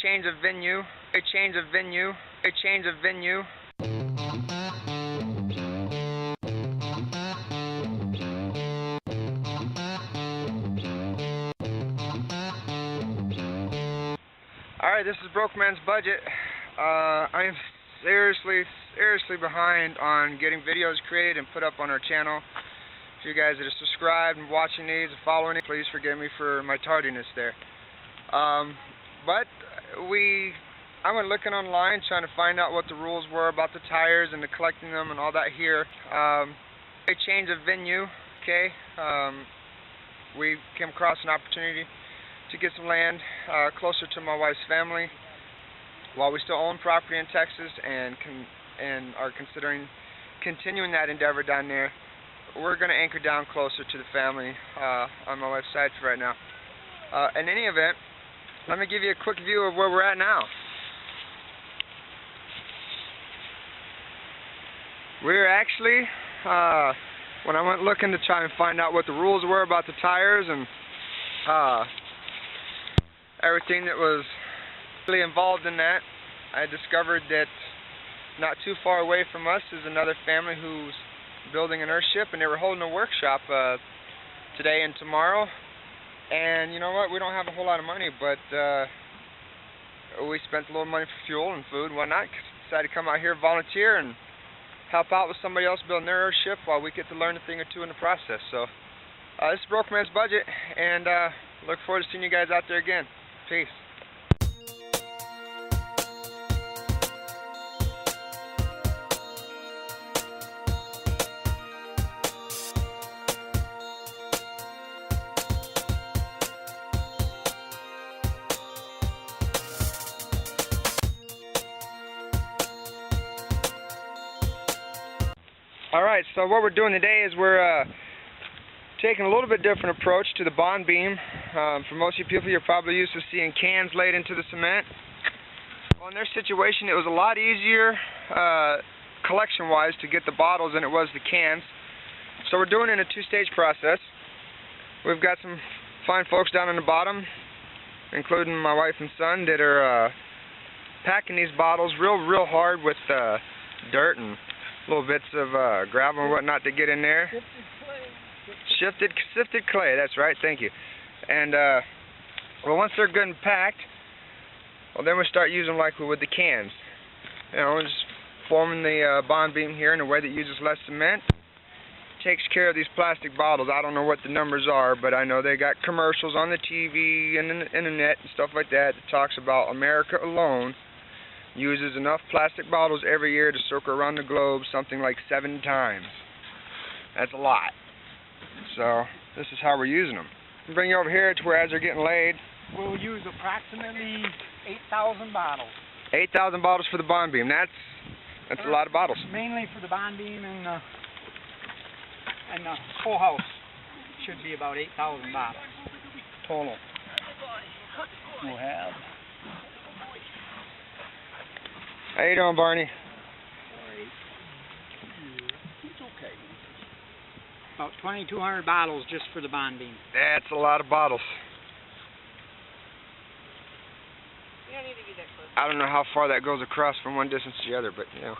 change of venue, a change of venue, a change of venue. Alright, this is Broke Man's Budget. I am seriously behind on getting videos created and put up on our channel. For you guys that are subscribed and watching these and following it, please forgive me for my tardiness there. But I went looking online trying to find out what the rules were about the tires and the collecting them and all that here. A change of venue, okay. We came across an opportunity to get some land closer to my wife's family while we still own property in Texas and are considering continuing that endeavor down there. We're going to anchor down closer to the family on my wife's side for right now. In any event, let me give you a quick view of where we're at now. We're actually, when I went looking to try and find out what the rules were about the tires and everything that was really involved in that, I discovered that not too far away from us is another family who's building an Earthship, and they were holding a workshop today and tomorrow. And you know what, we don't have a whole lot of money, but we spent a little money for fuel and food and whatnot. Decided to come out here, volunteer, and help out with somebody else building their Earthship while we get to learn a thing or two in the process. So this is Broke Man's Budget, and look forward to seeing you guys out there again. Peace. Alright, so what we're doing today is we're taking a little bit different approach to the bond beam. For most of you people, you're probably used to seeing cans laid into the cement. Well, in their situation, it was a lot easier collection-wise to get the bottles than it was the cans. So we're doing it in a two-stage process. We've got some fine folks down on the bottom, including my wife and son, that are packing these bottles real hard with dirt and little bits of gravel and whatnot to get in there. Sifted clay, that's right, thank you. And well, once they're good and packed, well, then we start using them like we would the cans. You know, just forming the bond beam here in a way that uses less cement. Takes care of these plastic bottles. I don't know what the numbers are, but I know they got commercials on the TV and the internet and stuff like that that talks about America alone uses enough plastic bottles every year to circle around the globe something like 7 times. That's a lot. So this is how we're using them. I'll bring you over here to where as they're getting laid. We'll use approximately 8,000 bottles. 8,000 bottles for the bond beam. That's a lot of bottles. Mainly for the bond beam and the whole house should be about 8,000 bottles total. We'll have. How you doing, Barney? It's okay. About 2,200 bottles just for the bond beam. That's a lot of bottles. You don't need to be that close. I don't know how far that goes across from one distance to the other, but you know.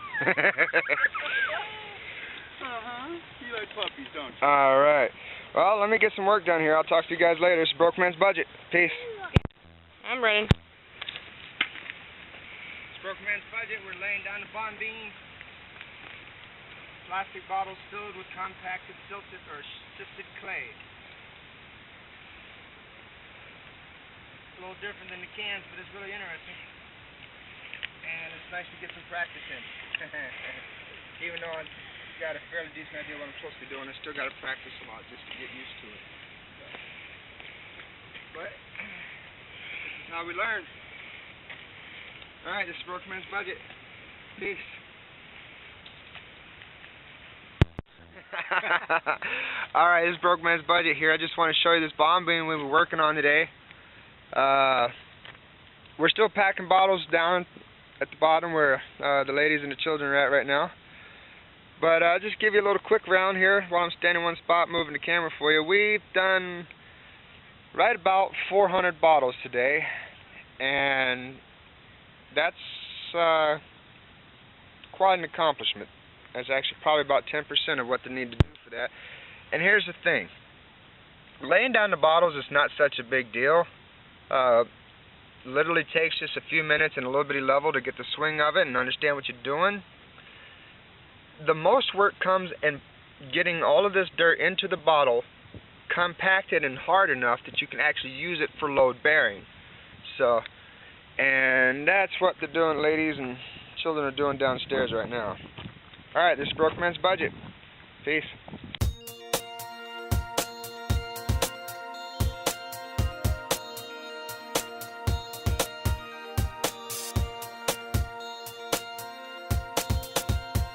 You like puppies, don't you? Alright. Well, let me get some work done here. I'll talk to you guys later. It's Broke Man's Budget. Peace. I'm running. Broke Man's Budget. We're laying down the bond beam. Plastic bottles filled with compacted silted or sifted clay. It's a little different than the cans, but it's really interesting. And it's nice to get some practice in. Even though I've got a fairly decent idea what I'm supposed to be doing, I still got to practice a lot just to get used to it. But this is how we learn. Alright, this is Broke Man's Budget. Peace. Alright, this is Broke Man's Budget here. I just want to show you this bond beam we were working on today. We're still packing bottles down at the bottom where the ladies and the children are at right now. But I'll just give you a little quick round here while I'm standing in one spot moving the camera for you. We've done right about 400 bottles today. and that's quite an accomplishment. That's actually probably about 10% of what they need to do for that. And here's the thing. Laying down the bottles is not such a big deal. Literally takes just a few minutes and a little bitty level to get the swing of it and understand what you're doing. The most work comes in getting all of this dirt into the bottle, compacted and hard enough that you can actually use it for load bearing. So, and that's what the doing ladies and children are doing downstairs right now. Alright, this is Broke Man's Budget. Peace.